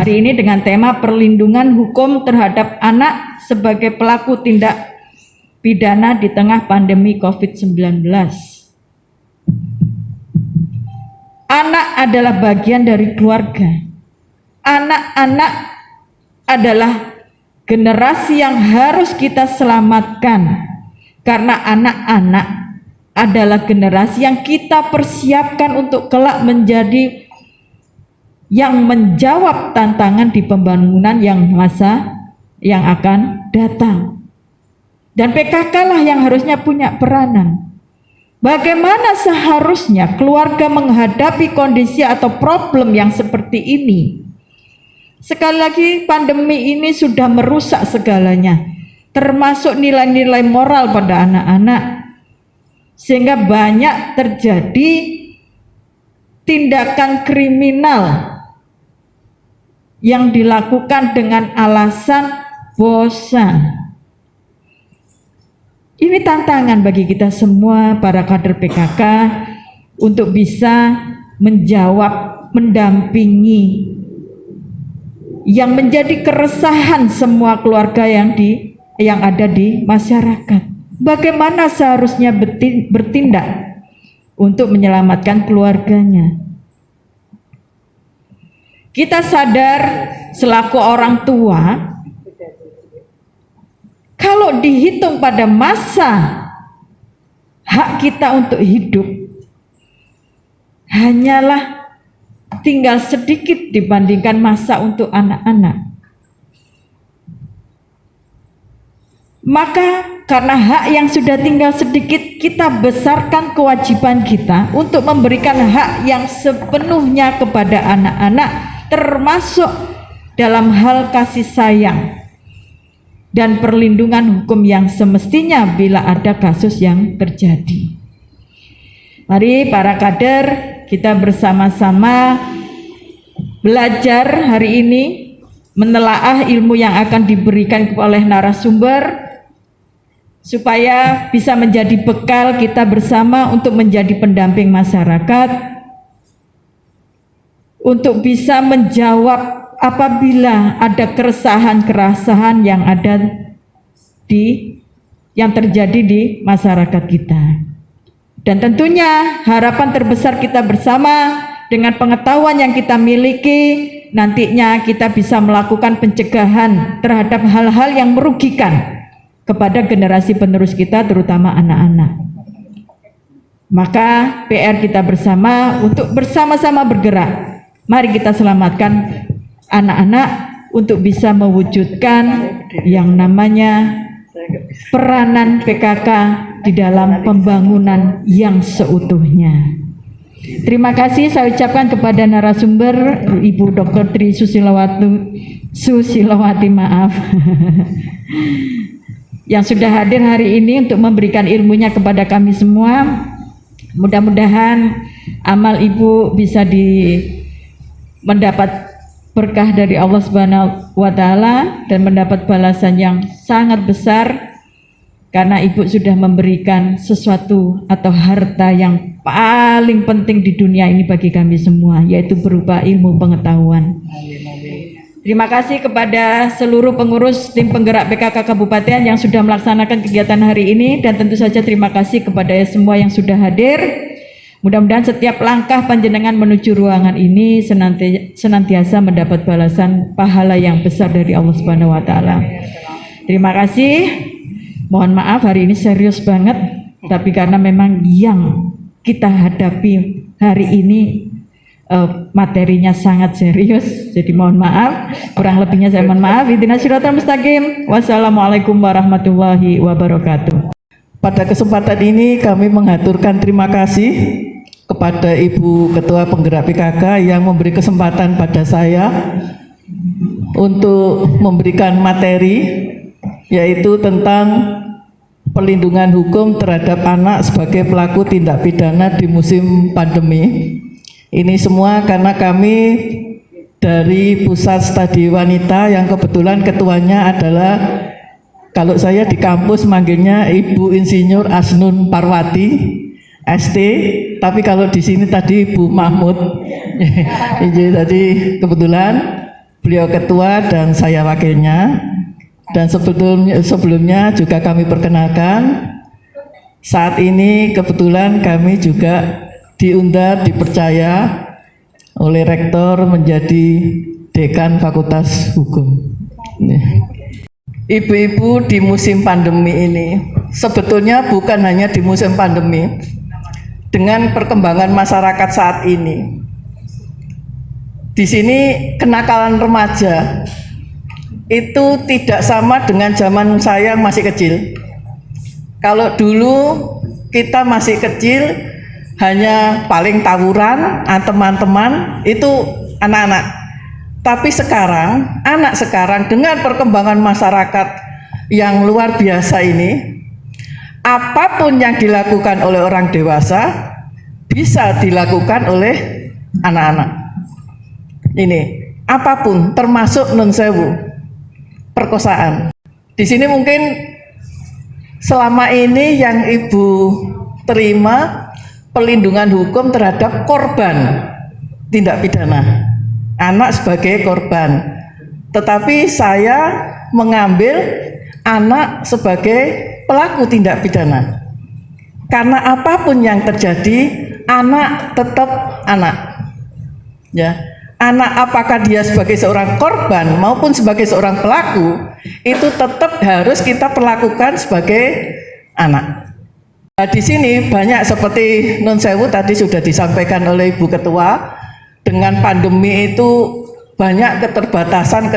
Hari ini dengan tema perlindungan hukum terhadap anak sebagai pelaku tindak pidana di tengah pandemi COVID-19. Anak adalah bagian dari keluarga. Anak-anak adalah generasi yang harus kita selamatkan, karena anak-anak adalah generasi yang kita persiapkan untuk kelak menjadi yang menjawab tantangan di pembangunan yang masa yang akan datang. Dan PKK lah yang harusnya punya peranan. Bagaimana seharusnya keluarga menghadapi kondisi atau problem yang seperti ini? Sekali lagi, pandemi ini sudah merusak segalanya, termasuk nilai-nilai moral pada anak-anak, sehingga banyak terjadi tindakan kriminal yang dilakukan dengan alasan bosan. Ini tantangan bagi kita semua para kader PKK untuk bisa menjawab, mendampingi yang menjadi keresahan semua keluarga yang ada di masyarakat. Bagaimana seharusnya bertindak untuk menyelamatkan keluarganya. Kita sadar selaku orang tua, kalau dihitung pada masa hak kita untuk hidup, hanyalah tinggal sedikit dibandingkan masa untuk anak-anak. Maka karena hak yang sudah tinggal sedikit, kita besarkan kewajiban kita untuk memberikan hak yang sepenuhnya kepada anak-anak, termasuk dalam hal kasih sayang dan perlindungan hukum yang semestinya bila ada kasus yang terjadi. Mari para kader, kita bersama-sama belajar hari ini, menelaah ilmu yang akan diberikan oleh narasumber, supaya bisa menjadi bekal kita bersama untuk menjadi pendamping masyarakat, untuk bisa menjawab apabila ada keresahan-keresahan yang terjadi di masyarakat kita. Dan tentunya harapan terbesar kita bersama, dengan pengetahuan yang kita miliki, nantinya kita bisa melakukan pencegahan terhadap hal-hal yang merugikan kepada generasi penerus kita, terutama anak-anak. Maka PR kita bersama untuk bersama-sama bergerak. Mari kita selamatkan anak-anak untuk bisa mewujudkan yang namanya peranan PKK di dalam pembangunan yang seutuhnya. Terima kasih saya ucapkan kepada narasumber Ibu Dr. Tri Susilowati maaf yang sudah hadir hari ini untuk memberikan ilmunya kepada kami semua. Mudah-mudahan amal Ibu bisa mendapat berkah dari Allah Subhanahu wa Ta'ala dan mendapat balasan yang sangat besar, karena Ibu sudah memberikan sesuatu atau harta yang paling penting di dunia ini bagi kami semua, yaitu berupa ilmu pengetahuan. Terima kasih kepada seluruh pengurus tim penggerak PKK Kabupaten yang sudah melaksanakan kegiatan hari ini, dan tentu saja terima kasih kepada semua yang sudah hadir. Mudah-mudahan setiap langkah panjenengan menuju ruangan ini senantiasa mendapat balasan pahala yang besar dari Allah Subhanahu wa Ta'ala. Terima kasih. Mohon maaf hari ini serius banget, tapi karena memang yang kita hadapi hari ini materinya sangat serius, jadi mohon maaf, kurang lebihnya saya mohon maaf. Ihdinas siratal mustaqim. Wassalamualaikum warahmatullahi wabarakatuh. Pada kesempatan ini kami mengaturkan terima kasih kepada Ibu Ketua Penggerak PKK yang memberi kesempatan pada saya untuk memberikan materi, yaitu tentang perlindungan hukum terhadap anak sebagai pelaku tindak pidana di musim pandemi. Ini semua karena kami dari Pusat Studi Wanita yang kebetulan ketuanya adalah, kalau saya di kampus manggilnya Ibu Insinyur Asnun Parwati ST, tapi kalau di sini tadi Ibu Mahmud. Jadi kebetulan beliau ketua dan saya wakilnya. Dan sebelumnya juga kami perkenalkan, saat ini kebetulan kami juga diundang, dipercaya oleh rektor menjadi dekan Fakultas Hukum. Ibu-ibu, di musim pandemi ini, sebetulnya bukan hanya di musim pandemi, dengan perkembangan masyarakat saat ini, di sini kenakalan remaja itu tidak sama dengan zaman saya masih kecil. Kalau dulu kita masih kecil hanya paling tawuran, teman-teman itu anak-anak. Tapi sekarang, anak sekarang dengan perkembangan masyarakat yang luar biasa ini, apapun yang dilakukan oleh orang dewasa bisa dilakukan oleh anak-anak. Ini apapun, termasuk nun sewu, perkosaan. Di sini mungkin selama ini yang Ibu terima pelindungan hukum terhadap korban tindak pidana, anak sebagai korban. Tetapi saya mengambil anak sebagai pelaku tindak pidana. Karena apapun yang terjadi, anak tetap anak. Ya. Anak apakah dia sebagai seorang korban maupun sebagai seorang pelaku, itu tetap harus kita perlakukan sebagai anak. Nah, di sini banyak seperti nun sewu tadi sudah disampaikan oleh Ibu Ketua, dengan pandemi itu banyak keterbatasan,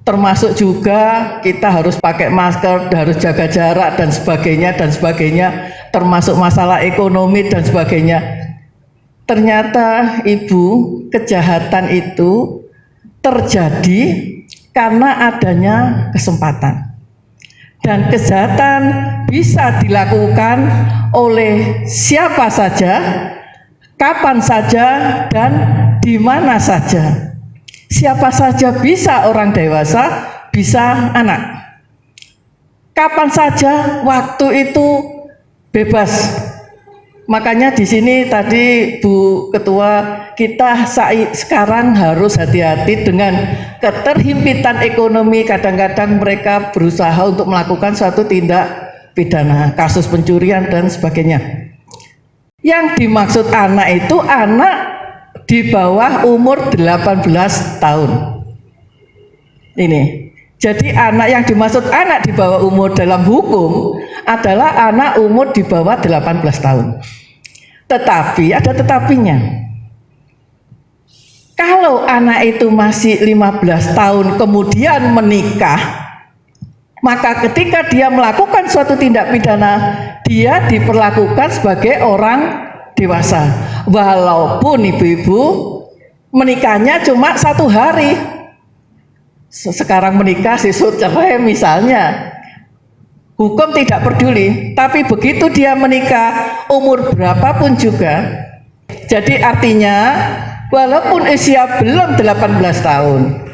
termasuk juga kita harus pakai masker, harus jaga jarak dan sebagainya, termasuk masalah ekonomi dan sebagainya. Ternyata Ibu, kejahatan itu terjadi karena adanya kesempatan. Dan kejahatan bisa dilakukan oleh siapa saja, kapan saja, dan di mana saja. Siapa saja bisa orang dewasa, bisa anak. Kapan saja, waktu itu bebas. Makanya di sini tadi Bu Ketua, kita sekarang harus hati-hati dengan keterhimpitan ekonomi. Kadang-kadang mereka berusaha untuk melakukan suatu tindak pidana, kasus pencurian dan sebagainya. Yang dimaksud anak itu anak di bawah umur 18 tahun. Ini. Jadi anak yang dimaksud anak di bawah umur dalam hukum adalah anak umur di bawah 18 tahun. Tetapi ada tetapinya. Kalau anak itu masih 15 tahun kemudian menikah, maka ketika dia melakukan suatu tindak pidana, dia diperlakukan sebagai orang dewasa. Walaupun ibu-ibu menikahnya cuma 1 hari. Sekarang menikah, sesuk cerai misalnya, hukum tidak peduli. Tapi begitu dia menikah, umur berapapun juga, jadi artinya walaupun usia belum 18 tahun,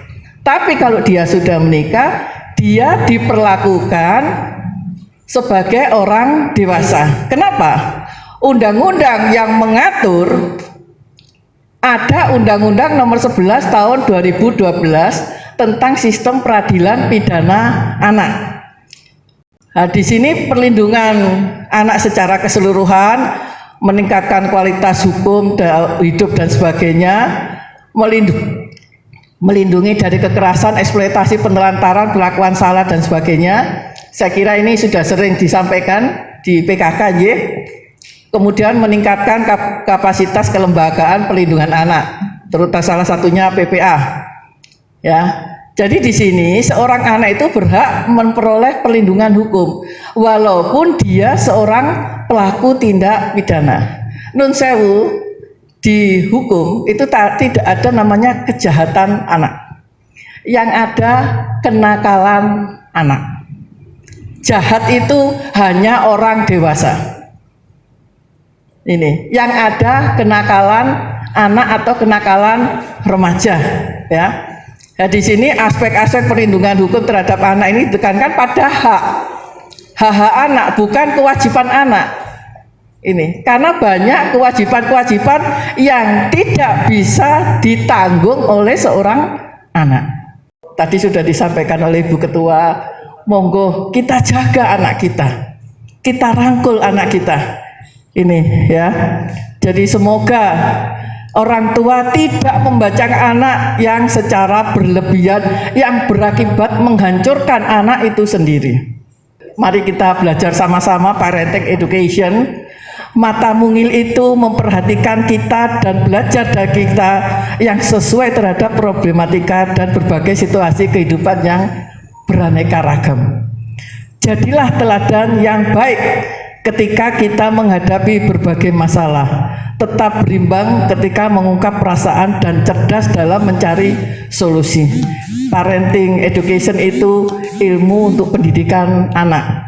tapi kalau dia sudah menikah, dia diperlakukan sebagai orang dewasa. Kenapa? Undang-undang yang mengatur, ada Undang-Undang nomor 11 tahun 2012 tentang sistem peradilan pidana anak. Nah, di sini perlindungan anak secara keseluruhan, meningkatkan kualitas hukum, hidup dan sebagainya, melindungi dari kekerasan, eksploitasi, penelantaran, perlakuan salah dan sebagainya. Saya kira ini sudah sering disampaikan di PKK, ya. Kemudian meningkatkan kapasitas kelembagaan perlindungan anak, terutama salah satunya PPA. Ya, jadi di sini seorang anak itu berhak memperoleh perlindungan hukum, walaupun dia seorang pelaku tindak pidana. Nun sewu, di hukum itu tidak ada namanya kejahatan anak, yang ada kenakalan anak. Jahat itu hanya orang dewasa. Ini, yang ada kenakalan anak atau kenakalan remaja, ya. Nah, di sini aspek-aspek perlindungan hukum terhadap anak ini ditekankan pada hak anak, bukan kewajiban anak. Ini karena banyak kewajiban-kewajiban yang tidak bisa ditanggung oleh seorang anak. Tadi sudah disampaikan oleh Ibu Ketua, monggo kita jaga anak kita rangkul anak kita. Ini ya. Jadi semoga orang tua tidak membacakan anak yang secara berlebihan yang berakibat menghancurkan anak itu sendiri. Mari kita belajar sama-sama parenting education. Mata mungil itu memperhatikan kita dan belajar dari kita yang sesuai terhadap problematika dan berbagai situasi kehidupan yang beraneka ragam. Jadilah teladan yang baik ketika kita menghadapi berbagai masalah. Tetap berimbang ketika mengungkap perasaan dan cerdas dalam mencari solusi. Parenting education itu ilmu untuk pendidikan anak.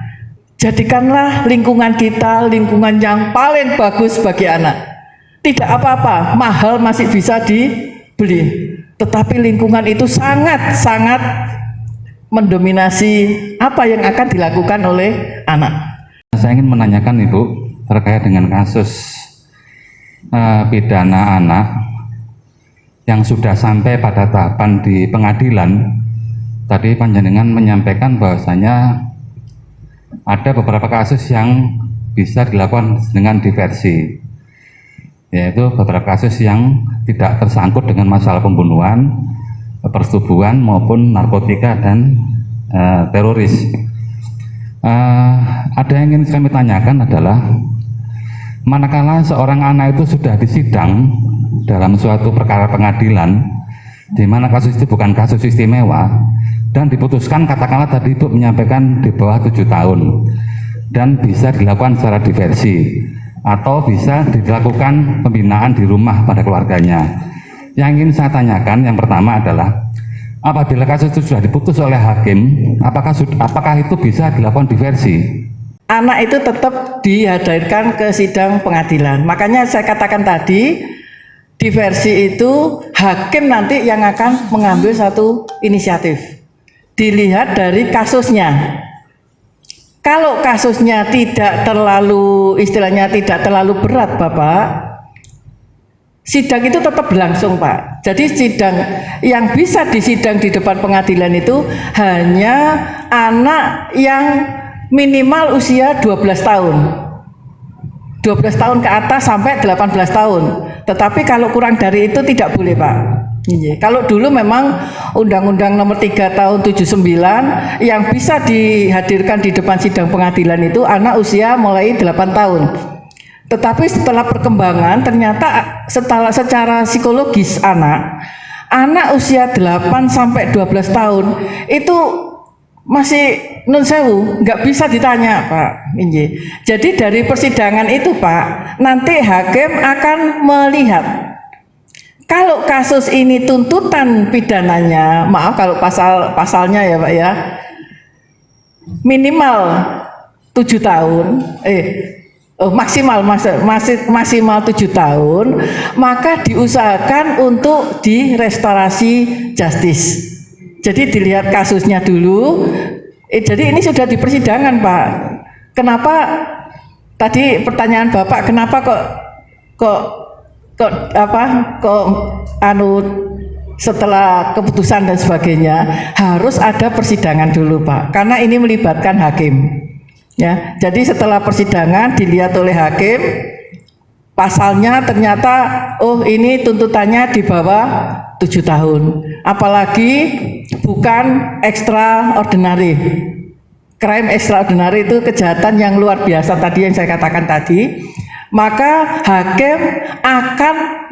Jadikanlah lingkungan kita lingkungan yang paling bagus bagi anak. Tidak apa-apa, mahal masih bisa dibeli. Tetapi lingkungan itu sangat-sangat mendominasi apa yang akan dilakukan oleh anak. Saya ingin menanyakan Ibu terkait dengan kasus pidana anak yang sudah sampai pada tahapan di pengadilan. Tadi panjenengan menyampaikan bahwasanya ada beberapa kasus yang bisa dilakukan dengan diversi, yaitu beberapa kasus yang tidak tersangkut dengan masalah pembunuhan, persetubuhan maupun narkotika dan teroris. Ada yang ingin kami tanyakan adalah manakala seorang anak itu sudah disidang dalam suatu perkara pengadilan di mana kasus itu bukan kasus istimewa dan diputuskan, katakanlah tadi Ibu menyampaikan di bawah 7 tahun dan bisa dilakukan secara diversi atau bisa dilakukan pembinaan di rumah pada keluarganya. Yang ingin saya tanyakan yang pertama adalah apabila kasus itu sudah diputus oleh hakim, apakah itu bisa dilakukan diversi? Anak itu tetap dihadirkan ke sidang pengadilan. Makanya saya katakan tadi, diversi itu hakim nanti yang akan mengambil satu inisiatif. Dilihat dari kasusnya. Kalau kasusnya tidak terlalu, istilahnya tidak terlalu berat Bapak, sidang itu tetap berlangsung Pak. Jadi sidang yang bisa disidang di depan pengadilan itu hanya anak yang minimal usia 12 tahun. 12 tahun ke atas sampai 18 tahun. Tetapi kalau kurang dari itu tidak boleh Pak. Kalau dulu memang Undang-Undang Nomor 3 Tahun 79 yang bisa dihadirkan di depan sidang pengadilan itu anak usia mulai 8 tahun. Tetapi setelah perkembangan ternyata secara psikologis anak usia 8 sampai 12 tahun itu masih nun sewu, nggak bisa ditanya Pak. Jadi dari persidangan itu Pak, nanti hakim akan melihat kalau kasus ini tuntutan pidananya, maaf kalau pasalnya ya Pak ya, minimal 7 tahun, maksimal 7 tahun, maka diusahakan untuk direstorasi justice. Jadi dilihat kasusnya dulu. Jadi ini sudah di persidangan Pak. Kenapa tadi pertanyaan Bapak, kenapa kok setelah keputusan dan sebagainya harus ada persidangan dulu Pak, karena ini melibatkan hakim ya. Jadi setelah persidangan dilihat oleh hakim pasalnya, ternyata oh ini tuntutannya di bawah 7 tahun, apalagi bukan extraordinary crime. Extraordinary itu kejahatan yang luar biasa tadi yang saya katakan tadi. Maka hakim akan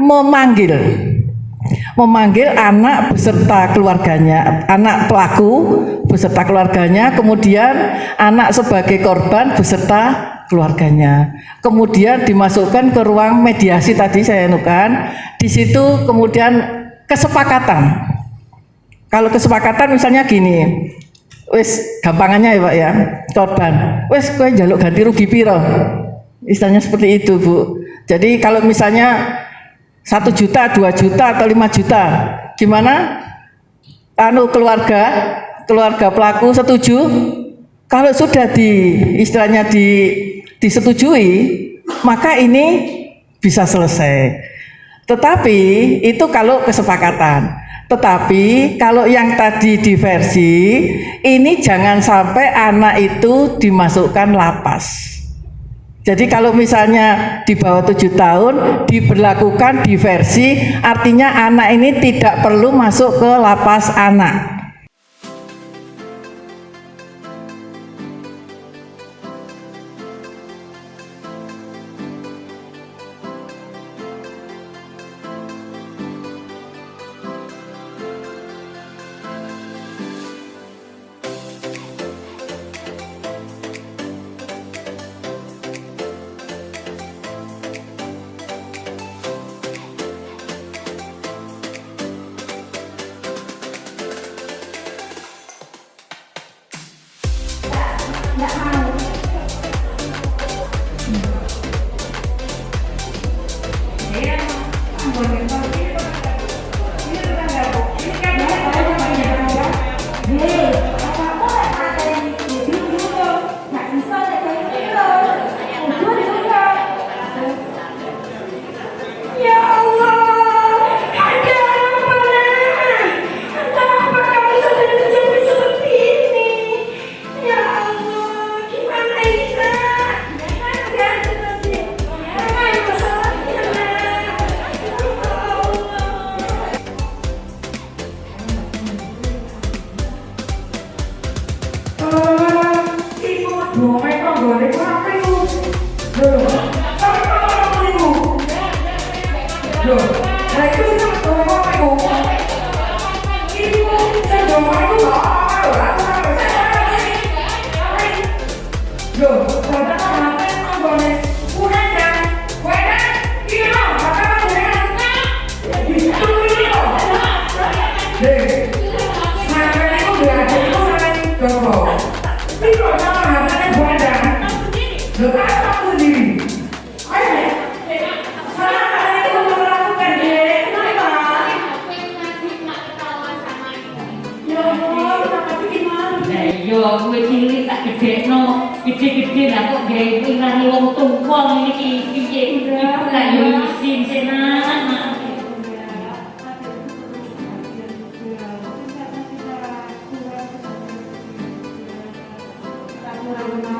memanggil anak beserta keluarganya, anak pelaku beserta keluarganya, kemudian anak sebagai korban beserta keluarganya. Kemudian dimasukkan ke ruang mediasi tadi saya anukan. Di situ kemudian kesepakatan. Kalau kesepakatan misalnya gini, wis gampangannya ya Pak ya, korban, wis kowe njaluk ganti rugi piro? Istilahnya seperti itu Bu. Jadi kalau misalnya 1 juta, 2 juta atau 5 juta, gimana? Keluarga pelaku setuju? Kalau sudah disetujui, maka ini bisa selesai. Tetapi itu kalau kesepakatan. Tetapi kalau yang tadi diversi, ini jangan sampai anak itu dimasukkan lapas. Jadi kalau misalnya di bawah 7 tahun diberlakukan diversi, artinya anak ini tidak perlu masuk ke lapas anak. Yo, gue cilik tak gedekno, gede-gede lah kok gawe ngirani wong tumpong iki piye. Iku lah yo isin senan. Terima